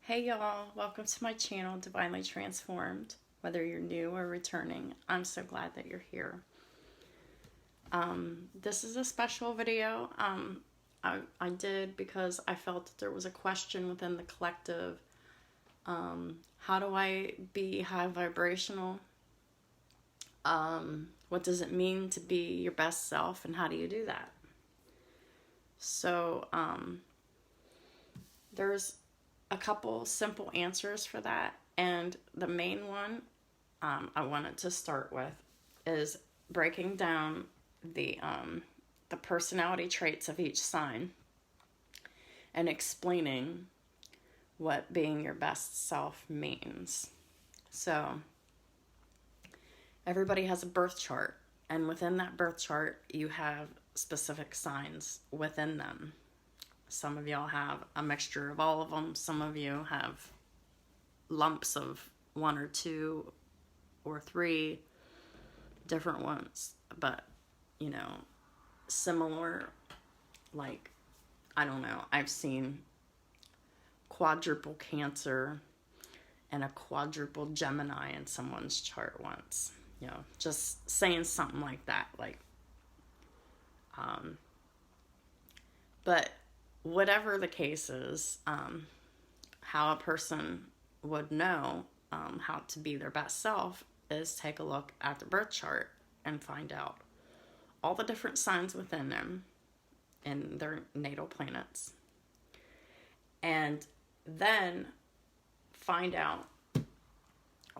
Hey y'all, welcome to my channel, Divinely Transformed. Whether you're new or returning, I'm so glad that you're here. This is a special video I did because I felt that there was a question within the collective. How do I be high vibrational? What does it mean to be your best self, and how do you do that? So there's a couple simple answers for that, and the main one I wanted to start with is breaking down the personality traits of each sign and explaining what being your best self means. So everybody has a birth chart, and within that birth chart you have specific signs within them. Some of y'all have a mixture of all of them. Some of you have lumps of one or two or three different ones, but you know, similar. Like, I don't know, I've seen quadruple Cancer and a quadruple Gemini in someone's chart once. You know, just saying something like that. Like, but whatever the case is, how a person would know how to be their best self is take a look at the birth chart and find out all the different signs within them and their natal planets. And then find out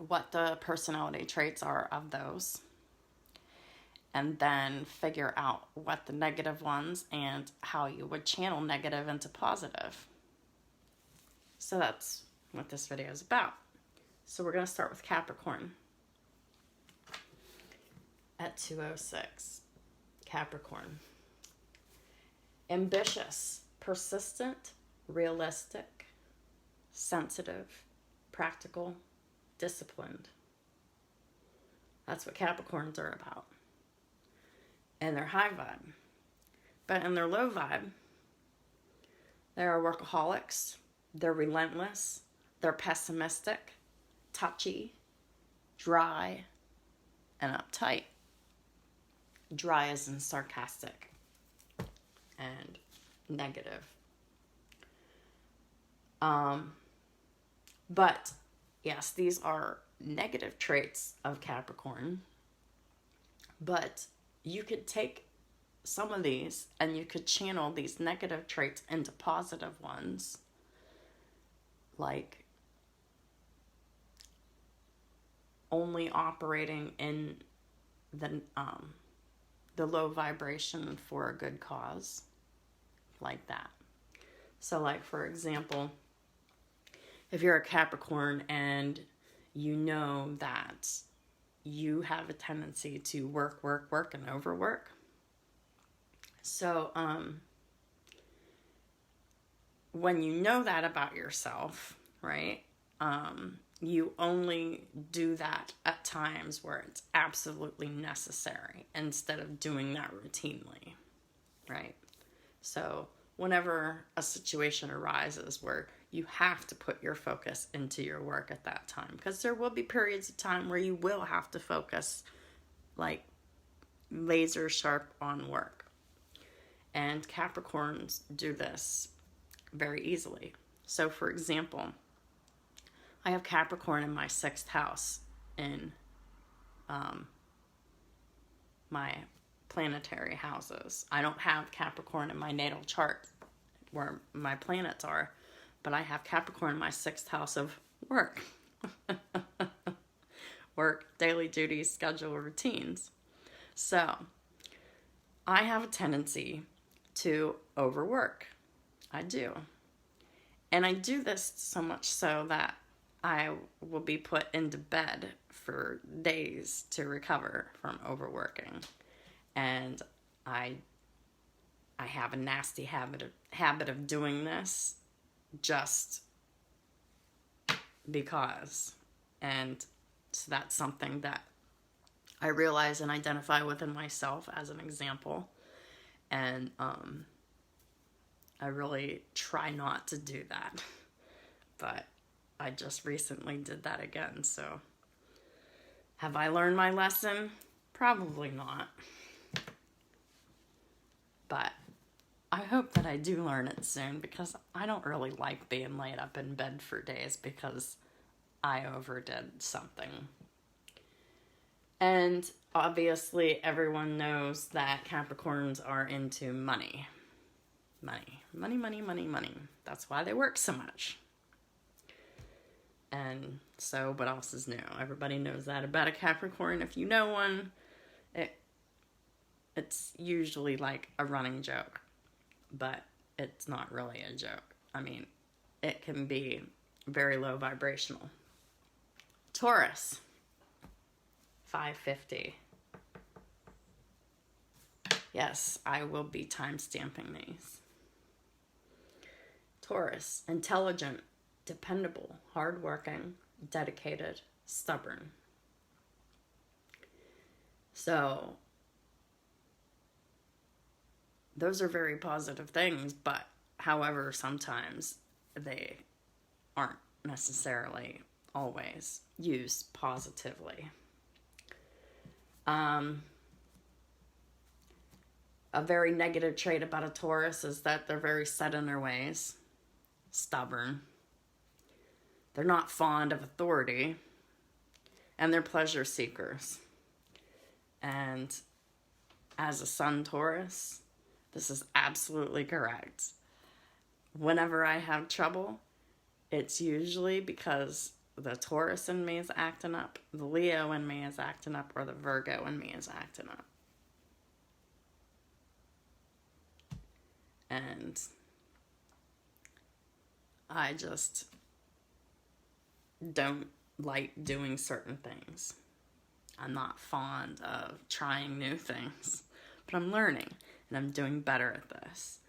what the personality traits are of those. And then figure out what the negative ones and how you would channel negative into positive. So that's what this video is about. So we're going to start with Capricorn. At 206, Capricorn. Ambitious, persistent, realistic, sensitive, practical, disciplined. That's what Capricorns are about. And they're high vibe. But in their low vibe, they are workaholics, they're relentless, they're pessimistic, touchy, dry, and uptight. Dry as in sarcastic and negative. But yes, these are negative traits of Capricorn. But you could take some of these and you could channel these negative traits into positive ones. Like only operating in the low vibration for a good cause. Like that. So like, for example, if you're a Capricorn and you know that you have a tendency to work, and overwork. So, when you know that about yourself, right, you only do that at times where it's absolutely necessary instead of doing that routinely, right? So, whenever a situation arises where you have to put your focus into your work at that time, because there will be periods of time where you will have to focus like laser sharp on work. And Capricorns do this very easily. So for example, I have Capricorn in my 6th house in my planetary houses. I don't have Capricorn in my natal chart where my planets are, but I have Capricorn in my 6th house of work. Work, daily duties, schedule, routines. So, I have a tendency to overwork. I do. And I do this so much so that I will be put into bed for days to recover from overworking. And I have a nasty habit of doing this just because. And so that's something that I realize and identify within myself as an example. And I really try not to do that. But I just recently did that again, so have I learned my lesson? Probably not. But I hope that I do learn it soon, because I don't really like being laid up in bed for days because I overdid something. And obviously everyone knows that Capricorns are into money. Money. Money, money, money, money. That's why they work so much. And so what else is new? Everybody knows that about a Capricorn. If you know one, it's usually like a running joke. But it's not really a joke. I mean, it can be very low vibrational. Taurus. 550. Yes, I will be time-stamping these. Taurus. Intelligent, dependable, hardworking, dedicated, stubborn. So, those are very positive things, but however, sometimes they aren't necessarily always used positively. A very negative trait about a Taurus is that they're very set in their ways, stubborn. They're not fond of authority, and they're pleasure seekers. And as a Sun Taurus, this is absolutely correct. Whenever I have trouble, it's usually because the Taurus in me is acting up, the Leo in me is acting up, or the Virgo in me is acting up. And I just don't like doing certain things. I'm not fond of trying new things, but I'm learning and I'm doing better at this.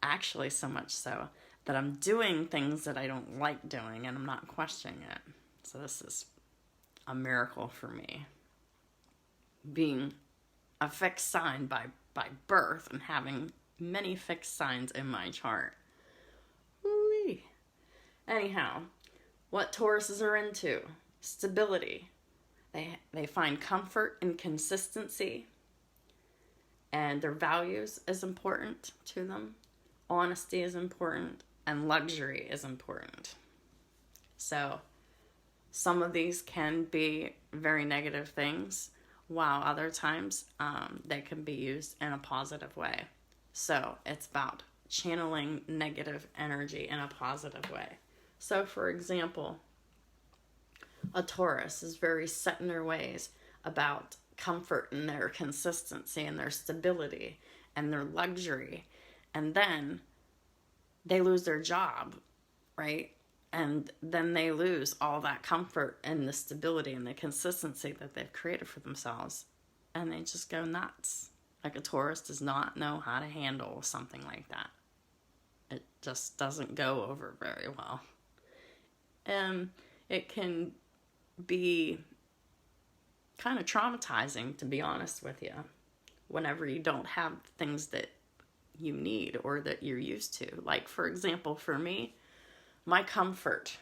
Actually, so much so that I'm doing things that I don't like doing and I'm not questioning it. So this is a miracle for me. Being a fixed sign by birth and having many fixed signs in my chart. Woo-wee. Anyhow, what Tauruses are into: stability. They find comfort in consistency, and their values is important to them. Honesty is important, and luxury is important. So some of these can be very negative things, while other times they can be used in a positive way. So it's about channeling negative energy in a positive way. So for example, a Taurus is very set in their ways about comfort and their consistency and their stability and their luxury. And then they lose their job, right? And then they lose all that comfort and the stability and the consistency that they've created for themselves. And they just go nuts. Like a Taurus does not know how to handle something like that. It just doesn't go over very well. And it can be kind of traumatizing, to be honest with you, whenever you don't have things that you need or that you're used to. Like, for example, for me, my comfort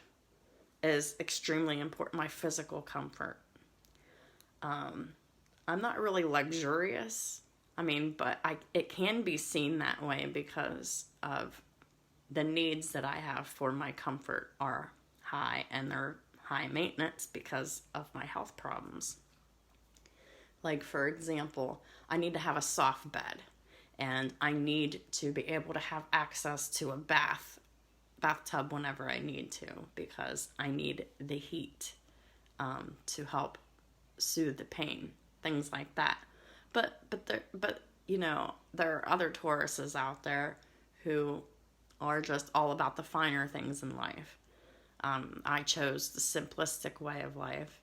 is extremely important, my physical comfort. I'm not really luxurious. I mean, but it can be seen that way because of the needs that I have for my comfort are high, and they're high maintenance because of my health problems. Like, for example, I need to have a soft bed, and I need to be able to have access to a bathtub whenever I need to, because I need the heat to help soothe the pain, things like that. But you know, there are other Tauruses out there who are just all about the finer things in life. I chose the simplistic way of life,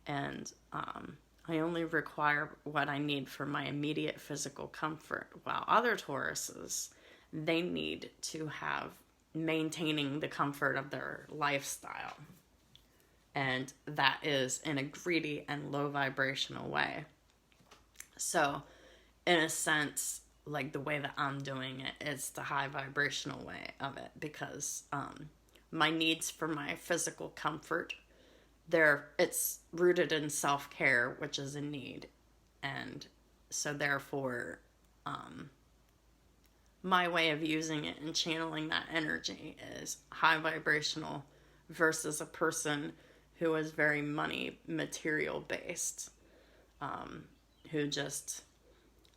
and I only require what I need for my immediate physical comfort, while other Tauruses, they need to have maintaining the comfort of their lifestyle, and that is in a greedy and low vibrational way. So in a sense, like, the way that I'm doing it is the high vibrational way of it, because my needs for my physical comfort, it's rooted in self-care, which is a need. And so therefore, my way of using it and channeling that energy is high vibrational versus a person who is very money material based, who just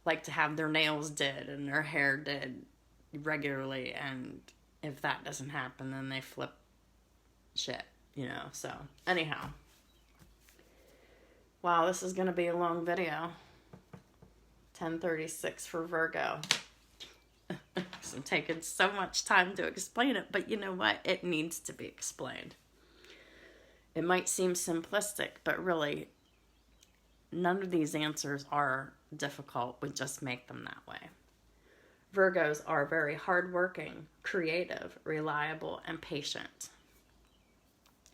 like to have their nails did and their hair did regularly, and if that doesn't happen, then they flip shit, so anyhow, wow, this is gonna be a long video. 10:36 for Virgo. I'm taking so much time to explain it, but you know what? It needs to be explained. It might seem simplistic, but really, none of these answers are difficult. We just make them that way. Virgos are very hardworking, creative, reliable, and patient.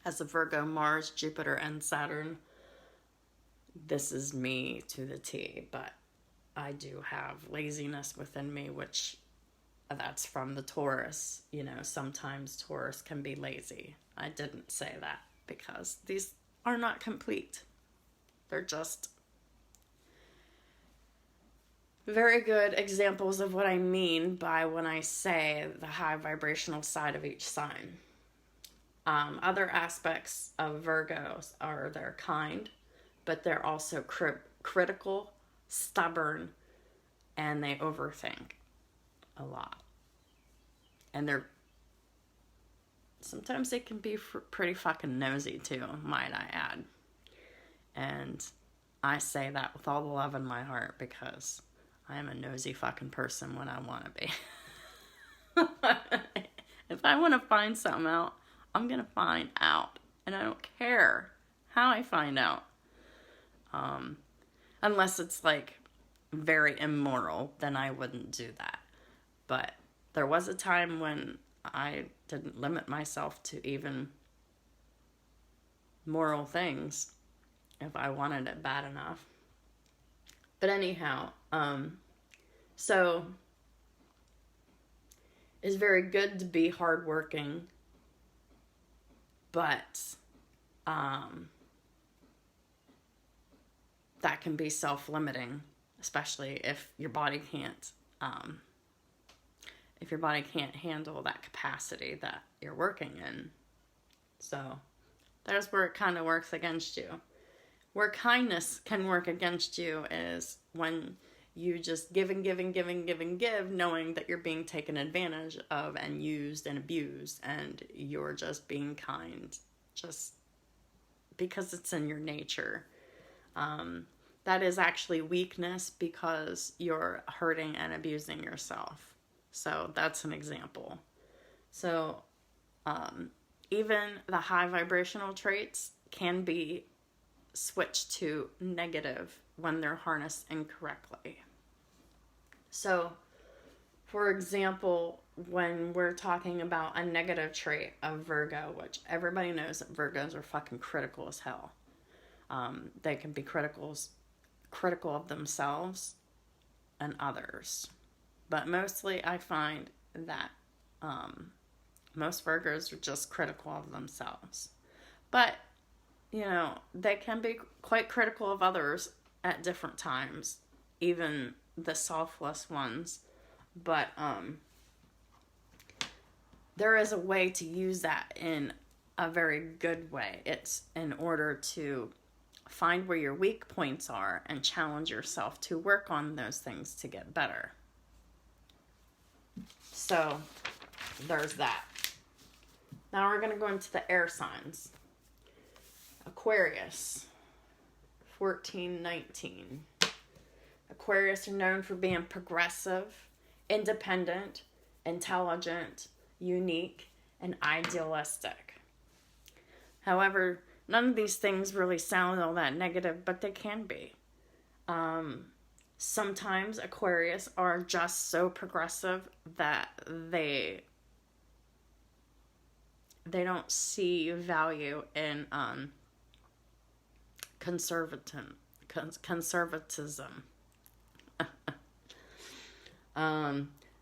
As a Virgo, Mars, Jupiter, and Saturn, this is me to the T, but I do have laziness within me, which that's from the Taurus. Sometimes Taurus can be lazy. I didn't say that because these are not complete. They're just very good examples of what I mean by when I say the high vibrational side of each sign. Other aspects of Virgos are they're kind, but they're also critical, stubborn, and they overthink a lot. And sometimes they can be pretty fucking nosy too, might I add. And I say that with all the love in my heart because I am a nosy fucking person when I want to be. If I want to find something out, I'm going to find out. And I don't care how I find out. Unless it's like very immoral, then I wouldn't do that. But there was a time when I didn't limit myself to even moral things if I wanted it bad enough. But anyhow, so it's very good to be hardworking, but that can be self-limiting, especially if your body can't handle that capacity that you're working in. So that's where it kind of works against you. Where kindness can work against you is when you just give and give and give and give and give, knowing that you're being taken advantage of and used and abused, and you're just being kind just because it's in your nature. That is actually weakness because you're hurting and abusing yourself. So that's an example. So even the high vibrational traits can be switched to negative when they're harnessed incorrectly. So, for example, when we're talking about a negative trait of Virgo, which everybody knows that Virgos are fucking critical as hell. They can be critical of themselves and others. But mostly I find that most Virgos are just critical of themselves. But, they can be quite critical of others at different times, even the selfless ones. But there is a way to use that in a very good way. It's in order to find where your weak points are and challenge yourself to work on those things to get better. So there's that. Now we're going to go into the air signs. Aquarius, 1419. Aquarius are known for being progressive, independent, intelligent, unique, and idealistic. However, none of these things really sound all that negative, but they can be. Sometimes Aquarius are just so progressive that they don't see value in conservatism.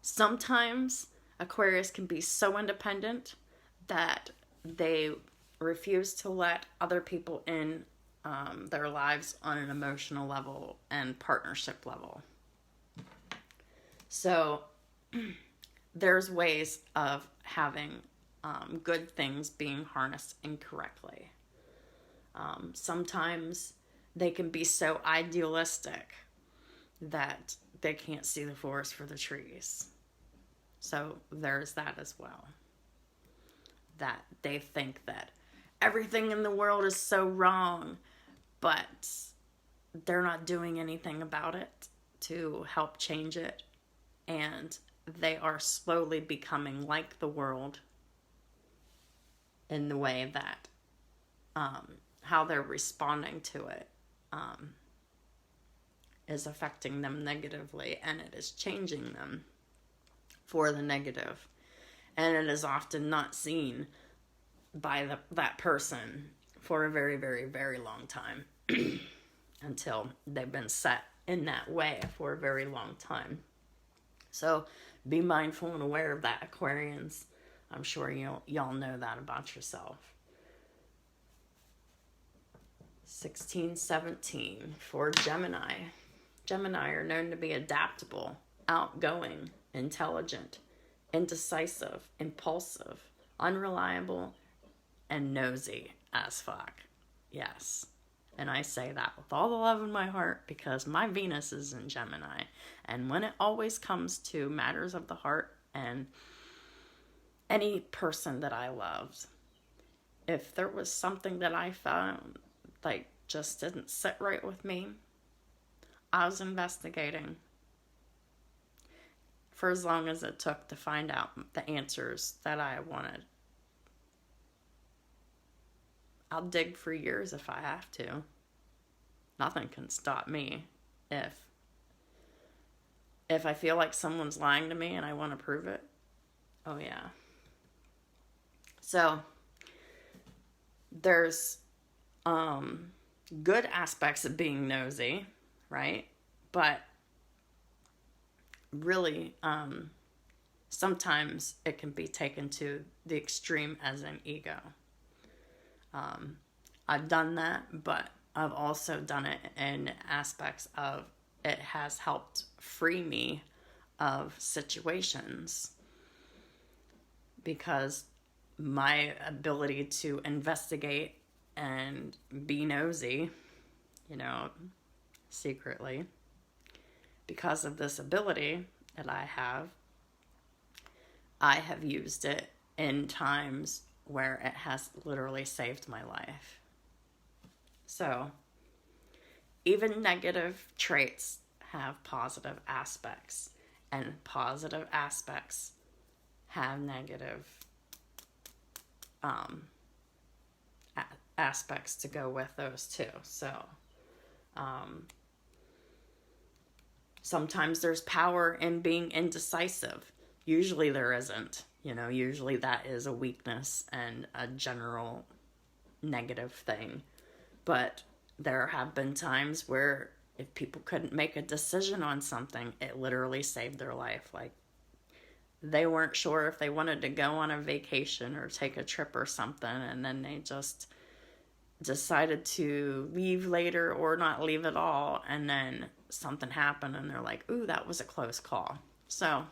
Sometimes Aquarius can be so independent that they refuse to let other people in their lives on an emotional level and partnership level. So there's ways of having good things being harnessed incorrectly. Sometimes they can be so idealistic that they can't see the forest for the trees. So there's that as well. That they think that everything in the world is so wrong, but they're not doing anything about it to help change it. And they are slowly becoming like the world in the way that how they're responding to it is affecting them negatively, and it is changing them for the negative. And it is often not seen by that person for a very, very, very long time until they've been set in that way for a very long time. So be mindful and aware of that, Aquarians. I'm sure y'all know that about yourself. 1617 for Gemini. Gemini are known to be adaptable, outgoing, intelligent, indecisive, impulsive, unreliable, and nosy as fuck. Yes. And I say that with all the love in my heart because my Venus is in Gemini. And when it always comes to matters of the heart and any person that I loved, if there was something that I found like just didn't sit right with me, I was investigating for as long as it took to find out the answers that I wanted. I'll dig for years if I have to. Nothing can stop me if I feel like someone's lying to me and I want to prove it. Oh yeah. So there's good aspects of being nosy, right? But really sometimes it can be taken to the extreme as an ego. I've done that, but I've also done it in aspects of it has helped free me of situations because my ability to investigate and be nosy, secretly, because of this ability that I have used it in times where it has literally saved my life. So, even negative traits have positive aspects, and positive aspects have negative aspects to go with those too. So, sometimes there's power in being indecisive. Usually there isn't. Usually that is a weakness and a general negative thing. But there have been times where if people couldn't make a decision on something, it literally saved their life. Like, they weren't sure if they wanted to go on a vacation or take a trip or something, and then they just decided to leave later or not leave at all, and then something happened and they're like, ooh, that was a close call. So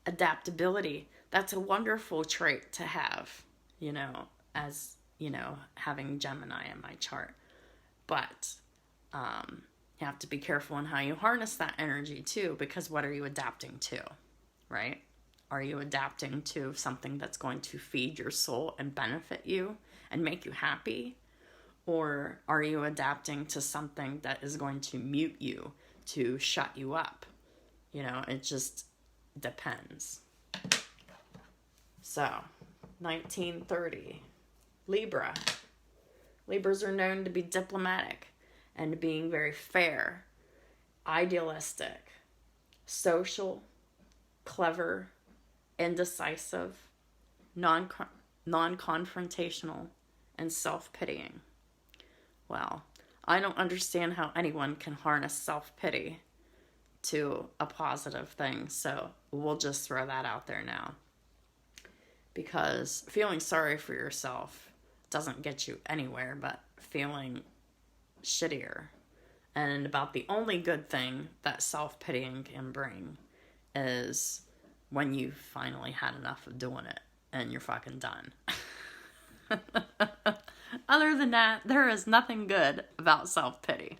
adaptability, that's a wonderful trait to have, as having Gemini in my chart. But you have to be careful in how you harness that energy too, because what are you adapting to, right? Are you adapting to something that's going to feed your soul and benefit you and make you happy? Or are you adapting to something that is going to mute you, to shut you up? It just depends. So, 1930, Libra. Libras are known to be diplomatic and being very fair, idealistic, social, clever, indecisive, non-confrontational, and self-pitying. Well, I don't understand how anyone can harness self-pity to a positive thing. So We'll just throw that out there now. Because feeling sorry for yourself doesn't get you anywhere but feeling shittier. And about the only good thing that self-pitying can bring is when you finally had enough of doing it and you're fucking done. Other than that, there is nothing good about self-pity.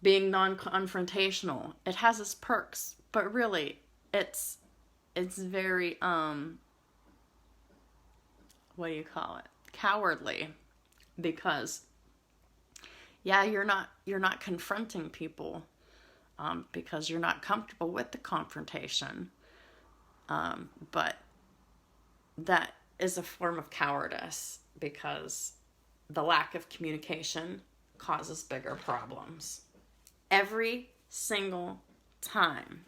Being non-confrontational, it has its perks, but really, it's very, what do you call it? Cowardly, because, yeah, you're not confronting people, because you're not comfortable with the confrontation, but that is a form of cowardice, because the lack of communication causes bigger problems. Every single time.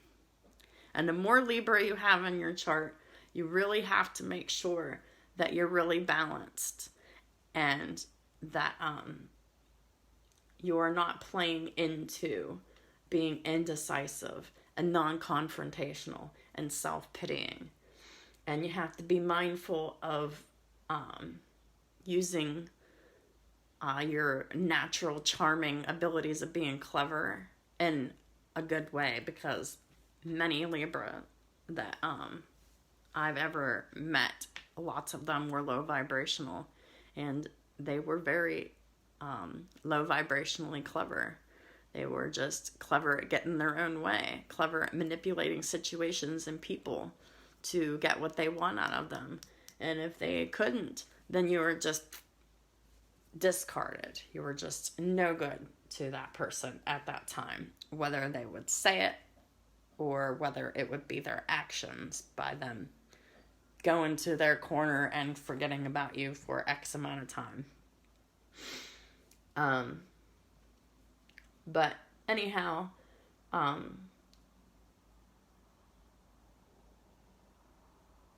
And the more Libra you have in your chart, you really have to make sure that you're really balanced and that you are not playing into being indecisive and non-confrontational and self-pitying. And you have to be mindful of using your natural charming abilities of being clever in a good way, because many Libra that I've ever met, lots of them were low vibrational, and they were very low vibrationally clever. They were just clever at getting their own way, clever at manipulating situations and people to get what they want out of them. And if they couldn't, then you were just discarded. You were just no good to that person at that time, whether they would say it or whether it would be their actions by them going to their corner and forgetting about you for X amount of time. But anyhow,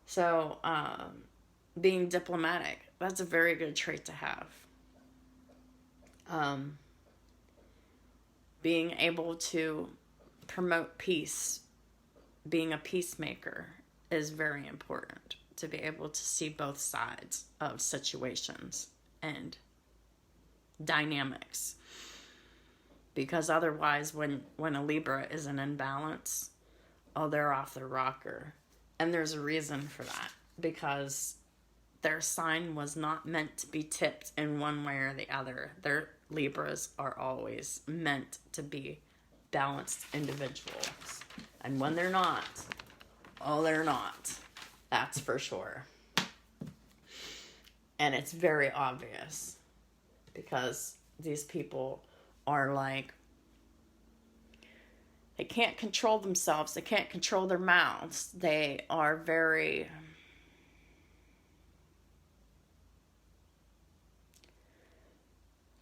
so being diplomatic, that's a very good trait to have. Being able to promote peace, being a peacemaker is very important, to be able to see both sides of situations and dynamics. Because otherwise, when a Libra is in imbalance, they're off their rocker. And there's a reason for that, because their sign was not meant to be tipped in one way or the other. Their Libras are always meant to be balanced individuals. And when they're not, they're not. That's for sure. And it's very obvious, because these people are like, they can't control themselves. They can't control their mouths. They are very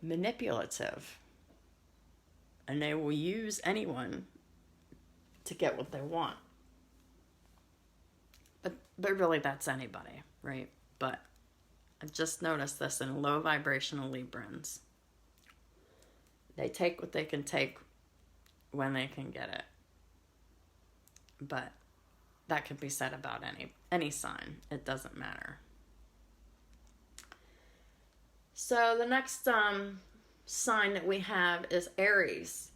manipulative. And they will use anyone to get what they want. But really, that's anybody, right? But I've just noticed this in low vibrational Librans. They take what they can take when they can get it. But that could be said about any sign. It doesn't matter. So the next sign that we have is Aries.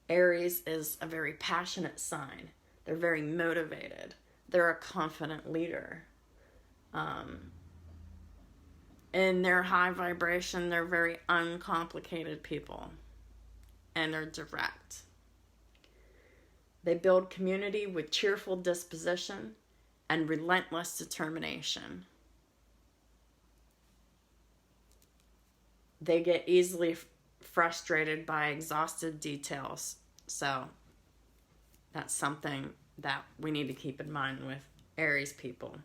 Aries is a very passionate sign. They're very motivated. They're a confident leader. In their high vibration, they're very uncomplicated people. And they're direct. They build community with cheerful disposition and relentless determination. They get easily frustrated by exhaustive details. So that's something that we need to keep in mind with Aries people.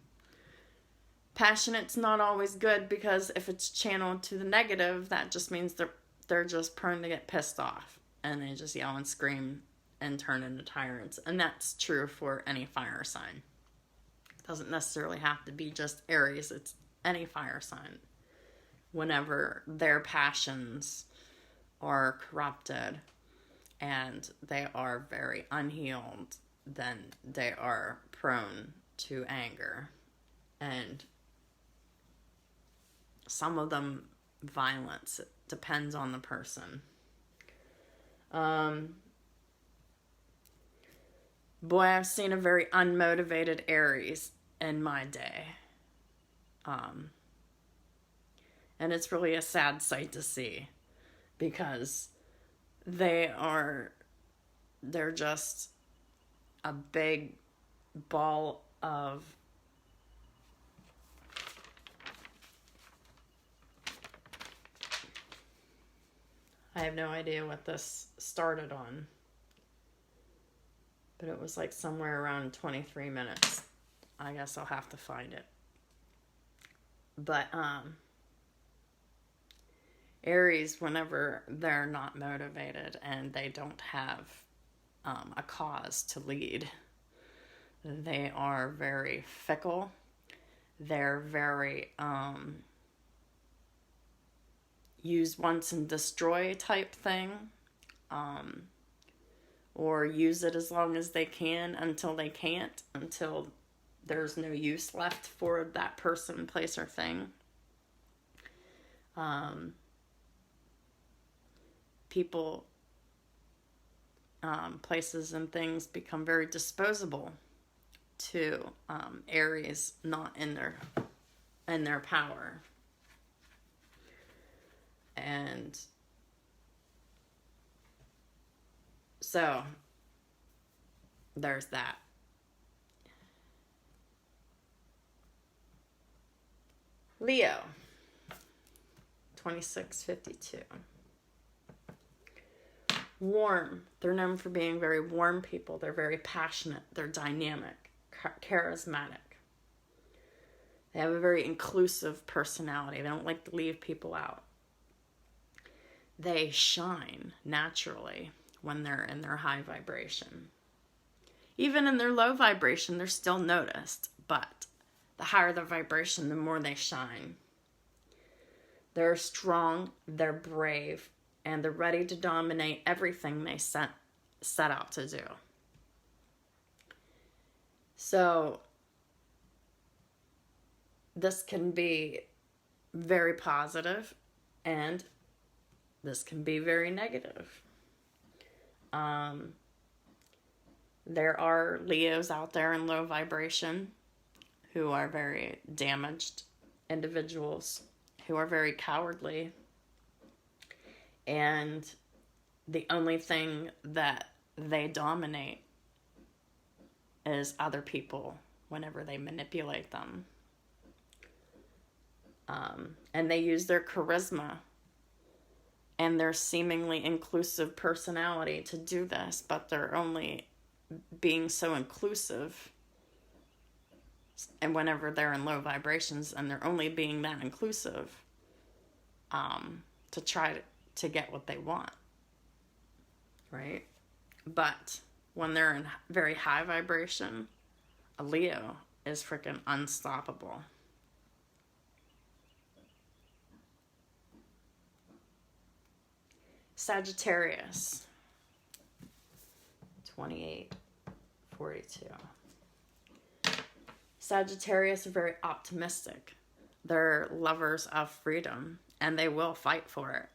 Passionate's not always good, because if it's channeled to the negative, that just means they're just prone to get pissed off. And they just yell and scream and turn into tyrants. And that's true for any fire sign. It doesn't necessarily have to be just Aries. It's any fire sign. Whenever their passions are corrupted and they are very unhealed, then they are prone to anger. And some of them violence. It depends on the person. Boy, I've seen a very unmotivated Aries in my day. And it's really a sad sight to see, because they're just a big ball of I have no idea what this started on, but it was like somewhere around 23 minutes. I guess I'll have to find it. But Aries, whenever they're not motivated and they don't have a cause to lead, they are very fickle. They're very use once and destroy type thing, or use it as long as they can until they can't, until there's no use left for that person, place, or thing. People, places, and things become very disposable to Aries not in their power. And so there's that. Leo, 2652. Warm. They're known for being very warm people. They're very passionate. They're dynamic, charismatic. They have a very inclusive personality. They don't like to leave people out. They shine naturally when they're in their high vibration. Even in their low vibration, they're still noticed, but the higher the vibration, the more they shine. They're strong, they're brave, and they're ready to dominate everything they set out to do. So this can be very positive, and this can be very negative. There are Leos out there in low vibration who are very damaged individuals, who are very cowardly. And the only thing that they dominate is other people whenever they manipulate them. And they use their charisma and their seemingly inclusive personality to do this, but they're only being so inclusive, and whenever they're in low vibrations, and they're only being that inclusive to try to get what they want, right? But when they're in very high vibration, a Leo is freaking unstoppable. Sagittarius, 2842. Sagittarius are very optimistic. They're lovers of freedom, and they will fight for it.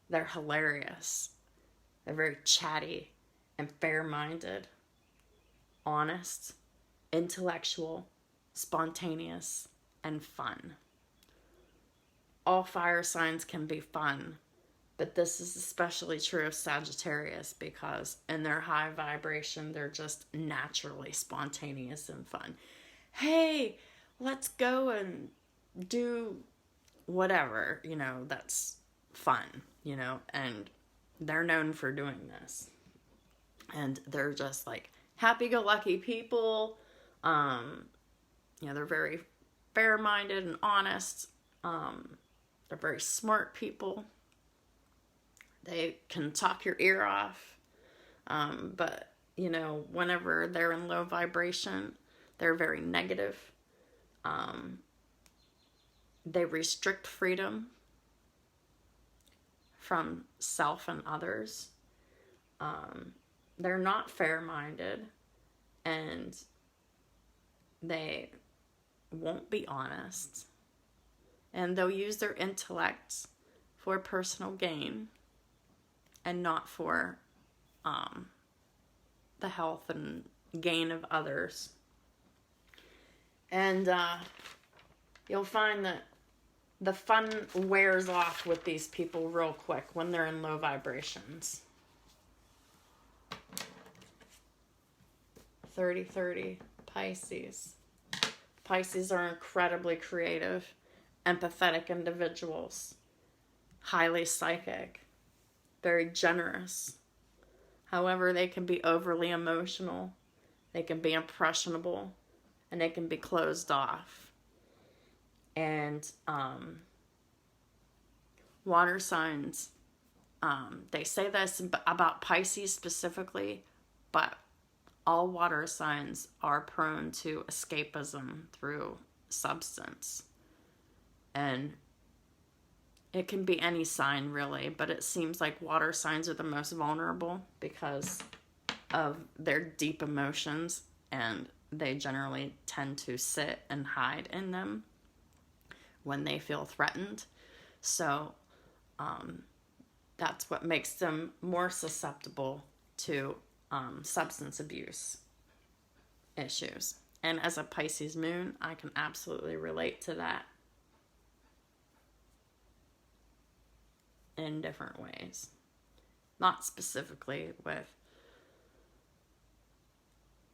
They're hilarious. They're very chatty and fair-minded, honest, intellectual, spontaneous, and fun. All fire signs can be fun, but this is especially true of Sagittarius because in their high vibration, they're just naturally spontaneous and fun. Hey, let's go and do whatever, that's fun, and they're known for doing this. And they're just like happy-go-lucky people. They're very fair-minded and honest. They're very smart people. They can talk your ear off. But, whenever they're in low vibration, they're very negative. They restrict freedom from self and others. They're not fair-minded, and they won't be honest, and they'll use their intellect for personal gain and not for the health and gain of others. And you'll find that the fun wears off with these people real quick when they're in low vibrations. 30-30 Pisces. Pisces are incredibly creative, empathetic individuals, highly psychic, very generous. However, they can be overly emotional, they can be impressionable, and they can be closed off. And water signs, they say this about Pisces specifically, but all water signs are prone to escapism through substance. And it can be any sign, really, but it seems like water signs are the most vulnerable because of their deep emotions, and they generally tend to sit and hide in them when they feel threatened. So that's what makes them more susceptible to substance abuse issues. And as a Pisces moon, I can absolutely relate to that in different ways. Not specifically with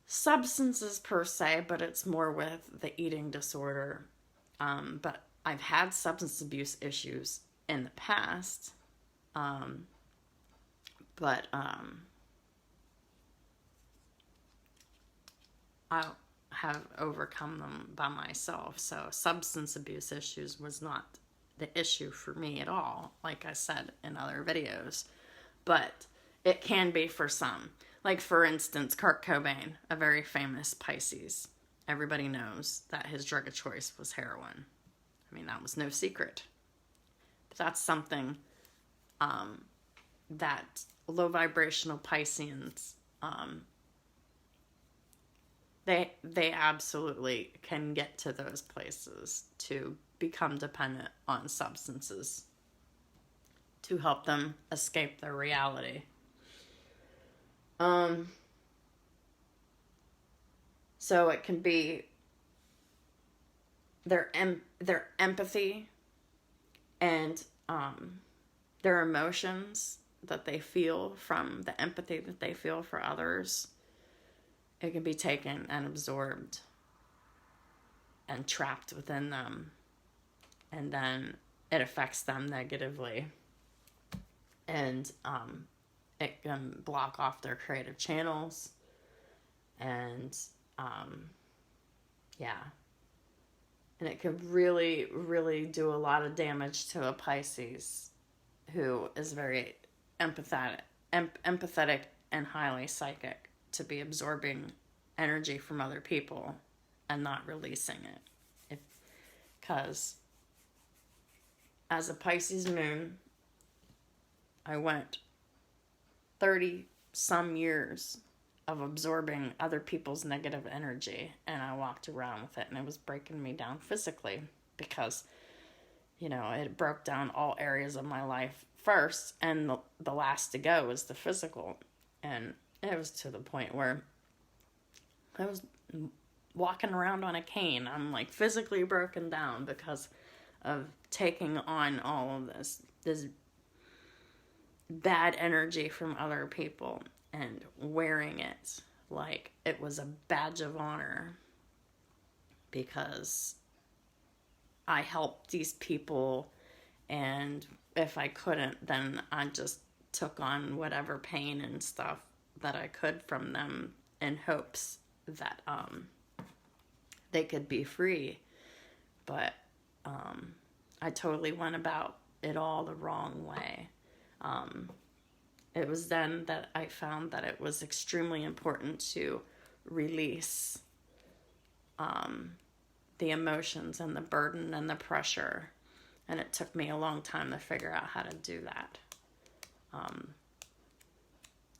substances per se, but it's more with the eating disorder. But I've had substance abuse issues in the past, but I have overcome them by myself. So substance abuse issues was not the issue for me at all, like I said in other videos. But it can be for some. Like, for instance, Kurt Cobain, a very famous Pisces. Everybody knows that his drug of choice was heroin. I mean, that was no secret. But that's something that low vibrational Pisceans, they absolutely can get to those places to become dependent on substances to help them escape their reality. So it can be their empathy and their emotions that they feel from the empathy that they feel for others. It can be taken and absorbed and trapped within them, and then it affects them negatively, and it can block off their creative channels, and and it could really, really do a lot of damage to a Pisces who is very empathetic and highly psychic, to be absorbing energy from other people and not releasing it. Because as a Pisces moon, I went 30 some years of absorbing other people's negative energy, and I walked around with it, and it was breaking me down physically because, it broke down all areas of my life first, and the last to go was the physical. And it was to the point where I was walking around on a cane. I'm like physically broken down because of taking on all of this bad energy from other people and wearing it like it was a badge of honor because I helped these people, and if I couldn't, then I just took on whatever pain and stuff that I could from them in hopes that they could be free. But I totally went about it all the wrong way. It was then that I found that it was extremely important to release the emotions and the burden and the pressure. And it took me a long time to figure out how to do that.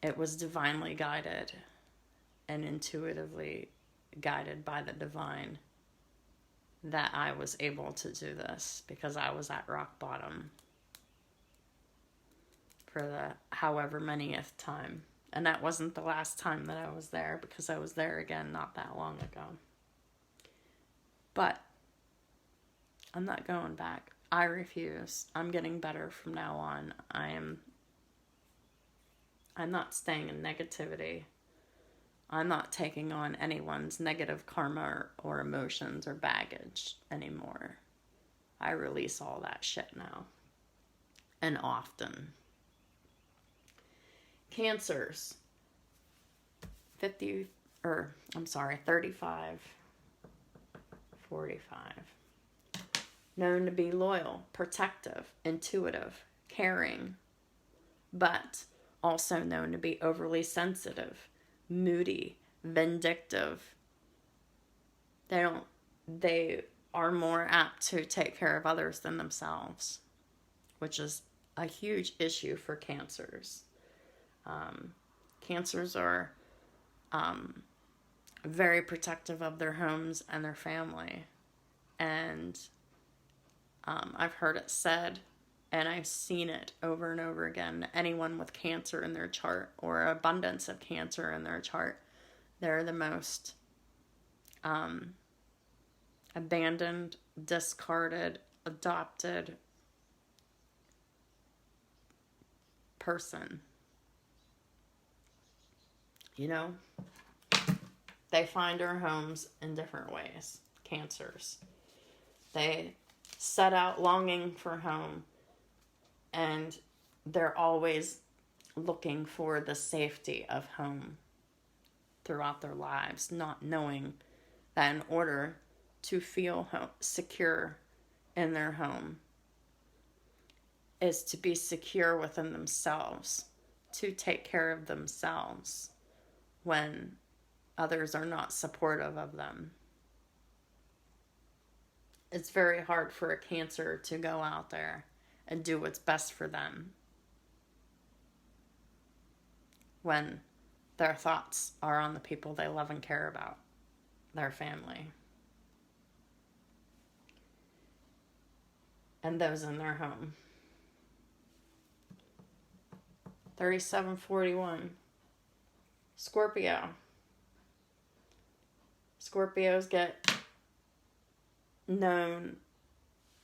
it was divinely guided and intuitively guided by the divine that I was able to do this, because I was at rock bottom for the however manyth time. And that wasn't the last time that I was there, because I was there again not that long ago. But I'm not going back. I refuse. I'm getting better from now on. I'm not staying in negativity. I'm not taking on anyone's negative karma or emotions or baggage anymore. I release all that shit now. And often. Cancers. 35, 45. Known to be loyal, protective, intuitive, caring, but also known to be overly sensitive, moody, vindictive. They are more apt to take care of others than themselves, which is a huge issue for cancers. Cancers are very protective of their homes and their family. And I've heard it said, and I've seen it over and over again, anyone with cancer in their chart or abundance of cancer in their chart, they're the most abandoned, discarded, adopted person. You know? They find their homes in different ways. Cancers. They set out longing for home, and they're always looking for the safety of home throughout their lives, not knowing that in order to feel secure in their home is to be secure within themselves, to take care of themselves when others are not supportive of them. It's very hard for a Cancer to go out there and do what's best for them when their thoughts are on the people they love and care about, their family, and those in their home. 3741. Scorpio. Scorpios get known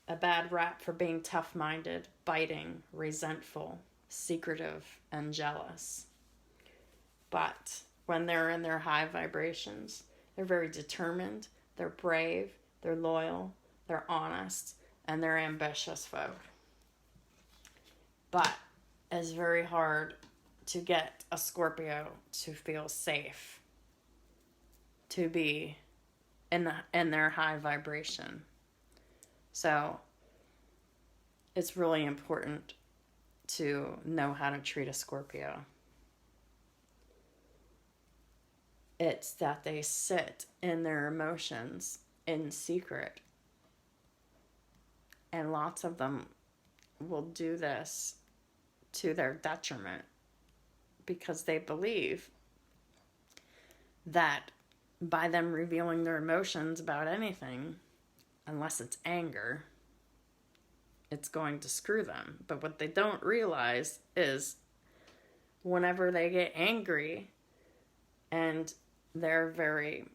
a bad rap for being tough-minded, biting, resentful, secretive, and jealous. But when they're in their high vibrations, they're very determined, they're brave, they're loyal, they're honest, and they're ambitious folk. But it's very hard to get a Scorpio to feel safe, to be in their high vibration. So it's really important to know how to treat a Scorpio. It's that they sit in their emotions in secret. And lots of them will do this to their detriment because they believe that by them revealing their emotions about anything, unless it's anger, it's going to screw them. But what they don't realize is whenever they get angry and they're very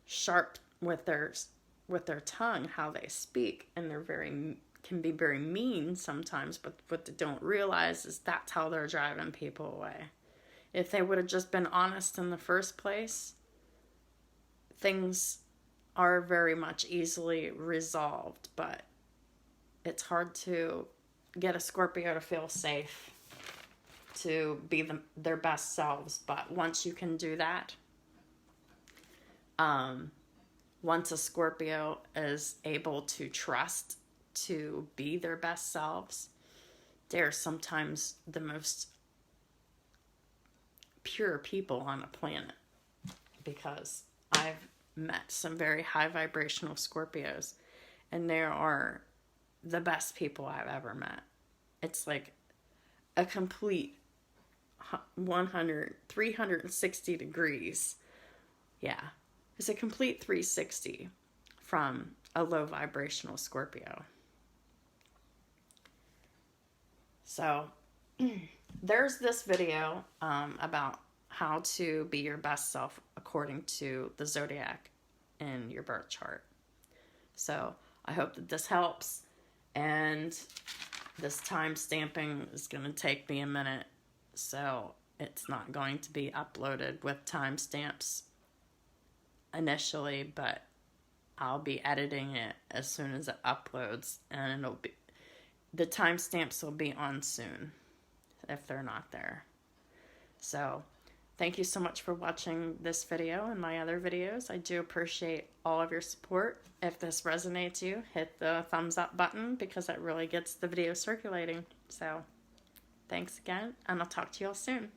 sharp with their tongue, how they speak, and can be very mean sometimes, but what they don't realize is that's how they're driving people away. If they would have just been honest in the first place, things are very much easily resolved, but it's hard to get a Scorpio to feel safe, to be their best selves. But once you can do that, once a Scorpio is able to trust to be their best selves, they're sometimes the most pure people on the planet, because I've met some very high vibrational Scorpios and they are the best people I've ever met. It's like a complete 360 degrees. Yeah. It's a complete 360 from a low vibrational Scorpio. So there's this video about how to be your best self according to the Zodiac in your birth chart. So I hope that this helps. And this time stamping is going to take me a minute. So it's not going to be uploaded with timestamps initially, but I'll be editing it as soon as it uploads, and the timestamps will be on soon if they're not there. So thank you so much for watching this video and my other videos. I do appreciate all of your support. If this resonates you, hit the thumbs up button because that really gets the video circulating. So thanks again, and I'll talk to you all soon.